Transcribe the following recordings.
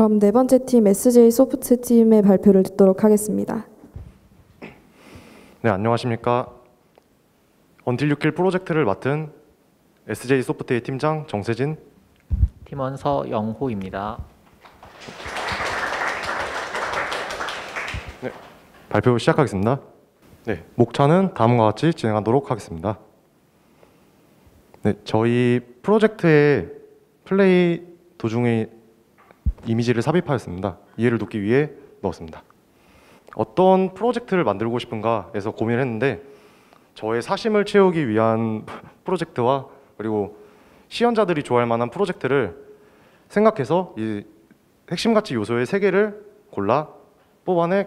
그럼 네 번째 팀 SJ 소프트 팀의 발표를 듣도록 하겠습니다. 네, 안녕하십니까. 언틸 유 킬 프로젝트를 맡은 SJ 소프트의 팀장 정세진, 팀원 서영호입니다. 네, 발표 시작하겠습니다. 네, 목차는 다음과 같이 진행하도록 하겠습니다. 네, 저희 프로젝트의 플레이 도중에 이미지를 삽입하였습니다. 이해를 돕기 위해 넣었습니다. 어떤 프로젝트를 만들고 싶은가에서 고민을 했는데 저의 사심을 채우기 위한 프로젝트와 그리고 시연자들이 좋아할 만한 프로젝트를 생각해서 이 핵심 가치 요소의 3개를 골라 뽑아내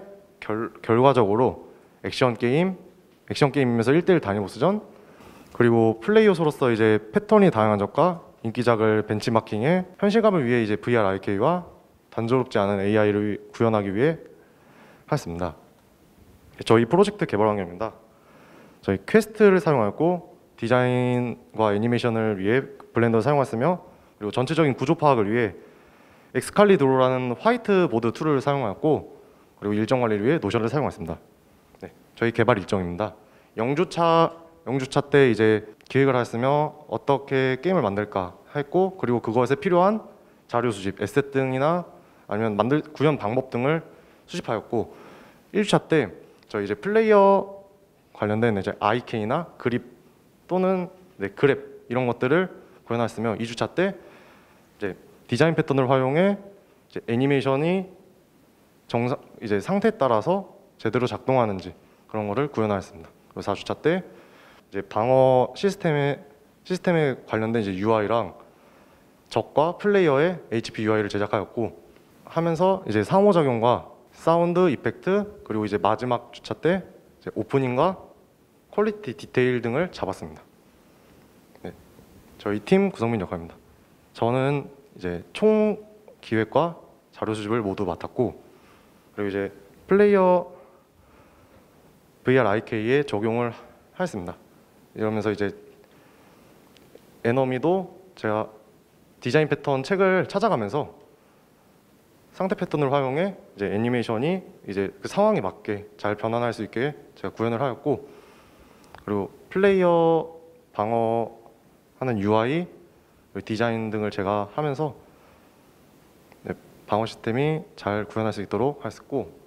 결과적으로 액션 게임이면서 1대1 단일 보스전, 그리고 플레이 요소로서 이제 패턴이 다양한 적과 인기작을 벤치마킹해 현실감을 위해 이제 VR RK와 단조롭지 않은 AI를 구현하기 위해 했습니다. 저희 프로젝트 개발 환경입니다. 저희 퀘스트를 사용하였고 디자인과 애니메이션을 위해 블렌더를 사용했으며, 그리고 전체적인 구조 파악을 위해 엑스칼리드로라는 화이트보드 툴을 사용하였고, 그리고 일정 관리를 위해 노션을 사용했습니다. 네, 저희 개발 일정입니다. 영주차 때 이제 기획을 하였으며 어떻게 게임을 만들까 했고, 그리고 그것에 필요한 자료 수집, 에셋 등이나 아니면 구현 방법 등을 수집하였고, 1주차 때 저희 이제 플레이어 관련된 이제 IK나 그립 또는 그랩 이런 것들을 구현하였으며, 2주차 때 이제 디자인 패턴을 활용해 이제 애니메이션이 이제 상태에 따라서 제대로 작동하는지 그런 거를 구현하였습니다. 그리고 4주차 때 이제 방어 시스템에 관련된 이제 UI랑 적과 플레이어의 HP UI를 제작하였고, 하면서 이제 상호작용과 사운드 이펙트, 그리고 이제 마지막 주차 때 이제 오프닝과 퀄리티 디테일 등을 잡았습니다. 네, 저희 팀 구성민 역할입니다. 저는 이제 총 기획과 자료 수집을 모두 맡았고, 그리고 이제 플레이어 VR IK에 적용을 하였습니다. 이러면서 이제 에너미도 제가 디자인 패턴 책을 찾아가면서 상태 패턴을 활용해 이제 애니메이션이 이제 그 상황에 맞게 잘 변환할 수 있게 제가 구현을 하였고, 그리고 플레이어 방어하는 UI 디자인 등을 제가 하면서 방어 시스템이 잘 구현할 수 있도록 했었고,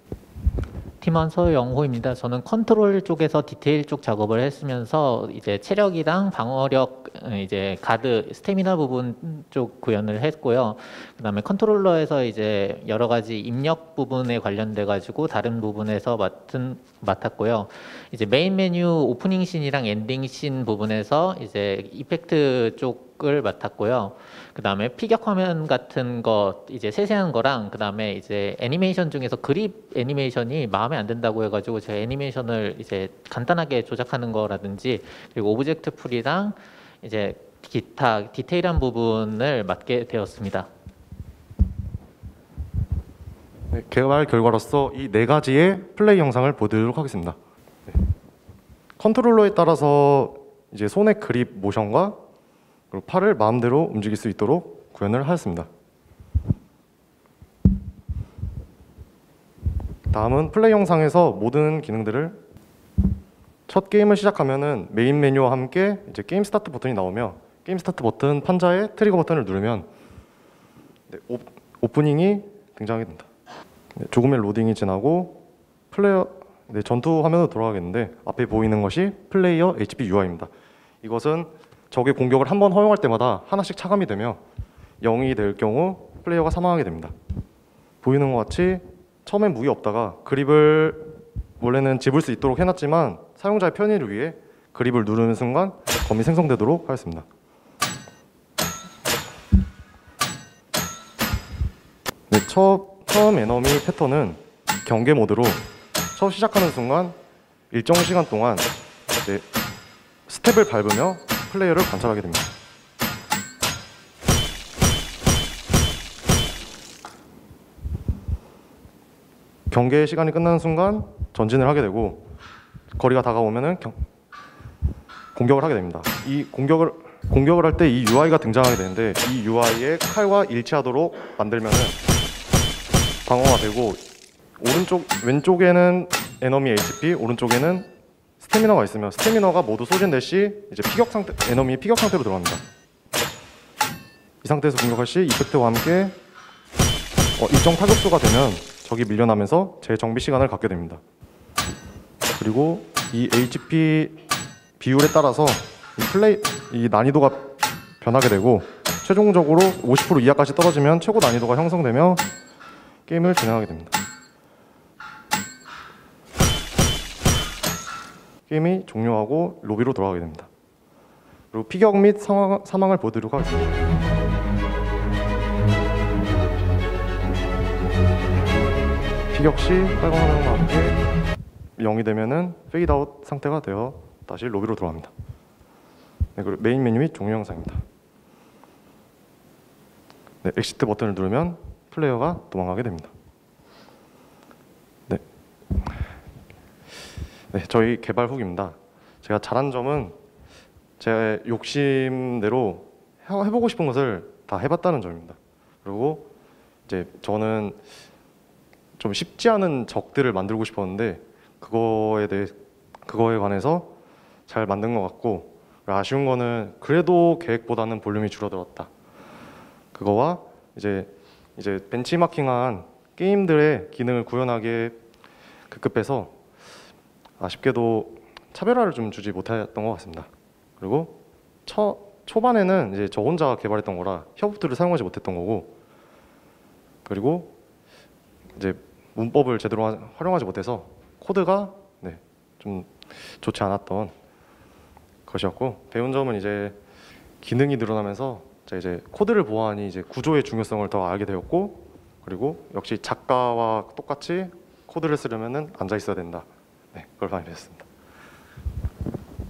팀원 서영호입니다. 저는 컨트롤 쪽에서 디테일 쪽 작업을 했으면서 이제 체력이랑 방어력, 이제 가드, 스태미나 부분 쪽 구현을 했고요. 그다음에 컨트롤러에서 이제 여러 가지 입력 부분에 관련돼 가지고 다른 부분에서 맡았고요. 이제 메인 메뉴 오프닝 씬이랑 엔딩 씬 부분에서 이제 이펙트 쪽을 맡았고요. 그다음에 피격 화면 같은 거 이제 세세한 거랑, 그다음에 이제 애니메이션 중에서 그립 애니메이션이 마음에 안 든다고 해가지고 제가 애니메이션을 이제 간단하게 조작하는 거라든지, 그리고 오브젝트 풀이랑 이제 기타 디테일한 부분을 맡게 되었습니다. 네, 개발 결과로서 이 4가지의 플레이 영상을 보여드리도록 하겠습니다. 네. 컨트롤러에 따라서 이제 손의 그립 모션과 그리고 팔을 마음대로 움직일 수 있도록 구현을 하였습니다. 다음은 플레이 영상에서 모든 기능들을 첫 게임을 시작하면은 메인 메뉴와 함께 이제 게임 스타트 버튼이 나오며, 게임 스타트 버튼 판자에 트리거 버튼을 누르면 오프닝이 등장하게 됩니다. 조금의 로딩이 지나고 플레이어 전투 화면으로 돌아가겠는데, 앞에 보이는 것이 플레이어 HP UI입니다. 이것은 적의 공격을 한 번 허용할 때마다 하나씩 차감이 되며 0이 될 경우 플레이어가 사망하게 됩니다. 보이는 것 같이 처음엔 무기 없다가 그립을 원래는 집을 수 있도록 해놨지만 사용자의 편의를 위해 그립을 누르는 순간 검이 생성되도록 하였습니다. 네, 처음 에너미 패턴은 경계 모드로 처음 시작하는 순간 일정 시간 동안 스텝을 밟으며 플레이어를 관찰하게 됩니다. 경계 시간이 끝나는 순간 전진을 하게 되고, 거리가 다가오면은 공격을 하게 됩니다. 이 공격을 할 때 이 UI가 등장하게 되는데, 이 UI의 칼과 일치하도록 만들면은 방어가 되고 왼쪽에는 에너미 HP, 오른쪽에는 스태미너가 있으며 스태미너가 모두 소진될 시 이제 에너미 피격 상태로 들어갑니다. 이 상태에서 공격할 시 이펙트와 함께 일정 타격수가 되면 적이 밀려나면서 재정비 시간을 갖게 됩니다. 그리고 이 HP 비율에 따라서 이 난이도가 변하게 되고 최종적으로 50% 이하까지 떨어지면 최고 난이도가 형성되며 게임을 진행하게 됩니다. 게임이 종료하고 로비로 돌아가게 됩니다. 그리고 피격 및 사망을 보여드리도록 하겠습니다. 피격 시 빨간 화면과 함께 0이 되면은 페이드 아웃 상태가 되어 다시 로비로 돌아갑니다. 네, 그리고 메인 메뉴 및 종료 영상입니다. 네, 엑시트 버튼을 누르면 플레이어가 도망가게 됩니다. 네, 저희 개발 후기입니다. 제가 잘한 점은 제 욕심대로 해보고 싶은 것을 다 해봤다는 점입니다. 그리고 이제 저는 좀 쉽지 않은 적들을 만들고 싶었는데 그거에 관해서 잘 만든 것 같고, 아쉬운 거는 그래도 계획보다는 볼륨이 줄어들었다. 그거와 이제 벤치마킹한 게임들의 기능을 구현하기에 급급해서 아쉽게도 차별화를 좀 주지 못했던 것 같습니다. 그리고 초반에는 이제 저 혼자 개발했던 거라 협업들을 사용하지 못했던 거고, 그리고 이제 문법을 제대로 활용하지 못해서 코드가 좀 좋지 않았던 것이었고, 배운 점은 이제 기능이 늘어나면서 이제 코드를 보아하니 이제 구조의 중요성을 더 알게 되었고, 그리고 역시 작가와 똑같이 코드를 쓰려면은 앉아 있어야 된다. 네, 그걸 많이 배웠습니다.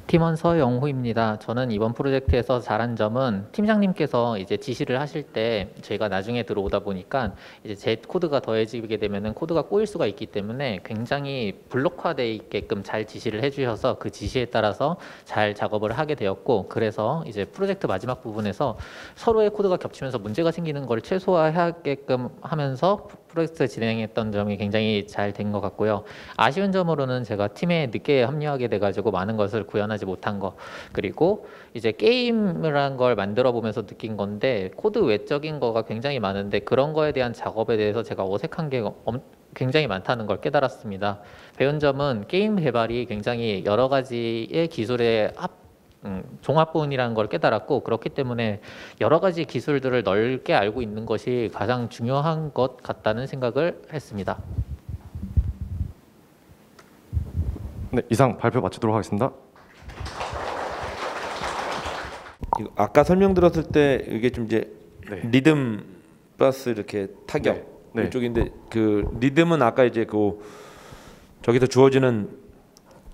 팀원 서영호입니다. 저는 이번 프로젝트에서 잘한 점은 팀장님께서 이제 지시를 하실 때 저희가 나중에 들어오다 보니까 이제 제 코드가 더해지게 되면은 코드가 꼬일 수가 있기 때문에 굉장히 블록화되어 있게끔 잘 지시를 해주셔서 그 지시에 따라서 잘 작업을 하게 되었고, 그래서 이제 프로젝트 마지막 부분에서 서로의 코드가 겹치면서 문제가 생기는 걸 최소화하게끔 하면서 프로젝트 진행했던 점이 굉장히 잘 된 것 같고요. 아쉬운 점으로는 제가 팀에 늦게 합류하게 돼가지고 많은 것을 구현하지 못한 거, 그리고 이제 게임을 한 걸 만들어 보면서 느낀 건데 코드 외적인 거가 굉장히 많은데 그런 거에 대한 작업에 대해서 제가 어색한 게 굉장히 많다는 걸 깨달았습니다. 배운 점은 게임 개발이 굉장히 여러 가지의 기술의 종합본이라는 걸 깨달았고, 그렇기 때문에 여러 가지 기술들을 넓게 알고 있는 것이 가장 중요한 것 같다는 생각을 했습니다. 네, 이상 발표 마치도록 하겠습니다. 아까 설명 들었을 때 이게 좀 이제 리듬 플러스 이렇게 타격 이쪽인데, 그 리듬은 아까 이제 그 저기서 주어지는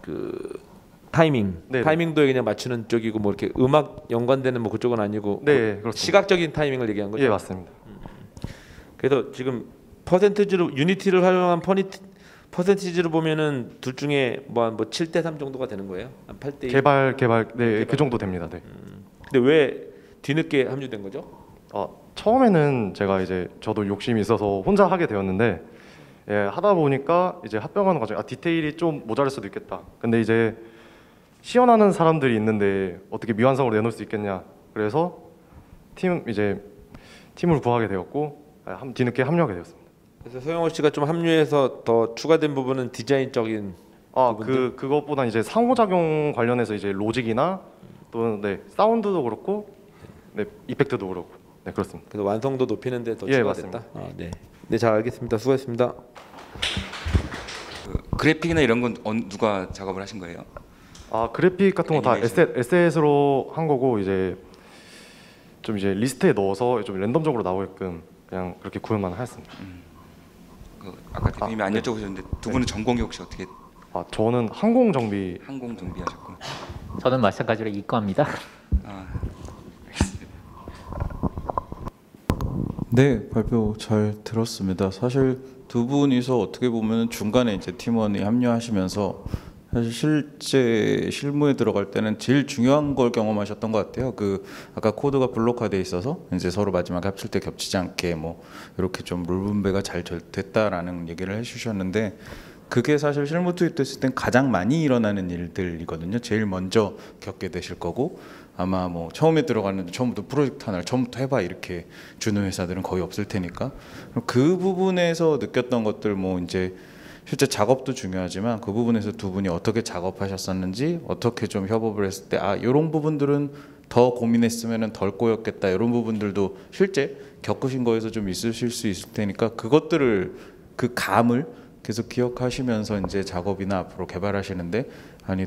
그 타이밍도 그냥 맞추는 쪽이고, 뭐 이렇게 음악 연관되는 뭐 그쪽은 아니고, 그렇습니다. 시각적인 타이밍을 얘기한 거죠? 예, 맞습니다. 그래서 지금 퍼센티지로 유니티를 활용한 퍼센티지로 보면은 둘 중에 뭐 7대 3 정도가 되는 거예요? 한 8대 2? 개발 그 정도 됩니다. 네. 근데 왜 뒤늦게 합류된 거죠? 처음에는 저도 욕심이 있어서 혼자 하게 되었는데, 하다 보니까 이제 합병하는 과정에 디테일이 좀 모자랄 수도 있겠다. 근데 이제 시연하는 사람들이 있는데 어떻게 미완성으로 내놓을 수 있겠냐. 그래서 팀을 구하게 되었고 뒤늦게 합류하게 되었습니다. 그래서 소영호 씨가 좀 합류해서 더 추가된 부분은 디자인적인 그것보다 이제 상호작용 관련해서 이제 로직이나 또 사운드도 그렇고 이펙트도 그렇고 그렇습니다. 그래서 완성도 높이는 데 더 예, 추가됐다. 네, 잘 알겠습니다. 수고했습니다. 그래픽이나 이런 건 누가 작업을 하신 거예요? 그래픽 같은 거 다 에셋으로 한 거고, 이제 리스트에 넣어서 좀 랜덤적으로 나오게끔 그냥 그렇게 구현만 하였습니다. 아까 대표님이 안 여쭤보셨는데 두 분은 전공이 혹시 어떻게? 저는 항공 정비 하셨고. 저는 마찬가지로 이과입니다. 네, 발표 잘 들었습니다. 사실 두 분이서 어떻게 보면 중간에 이제 팀원이 합류하시면서 사실 실제 실무에 들어갈 때는 제일 중요한 걸 경험하셨던 것 같아요. 그 아까 코드가 블록화돼 있어서 이제 서로 마지막에 합칠 때 겹치지 않게 뭐 이렇게 좀 룰 분배가 잘 됐다라는 얘기를 해주셨는데, 그게 사실 실무 투입됐을 땐 가장 많이 일어나는 일들이거든요. 제일 먼저 겪게 되실 거고, 아마 뭐 처음에 들어갔는데 처음부터 프로젝트 하나를 처음부터 해봐 이렇게 주는 회사들은 거의 없을 테니까, 그 부분에서 느꼈던 것들, 뭐 이제 실제 작업도 중요하지만 그 부분에서 두 분이 어떻게 작업하셨었는지, 어떻게 좀 협업을 했을 때 이런 부분들은 더 고민했으면 덜 꼬였겠다, 이런 부분들도 실제 겪으신 거에서 좀 있으실 수 있을 테니까, 그것들을, 그 감을 계속 기억하시면서 이제 작업이나 앞으로 개발하시는데 많이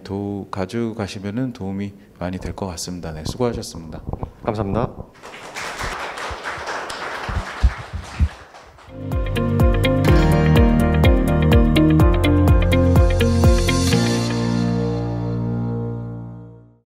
가져가시면은 도움이 많이 될 것 같습니다. 네, 수고하셨습니다. 감사합니다.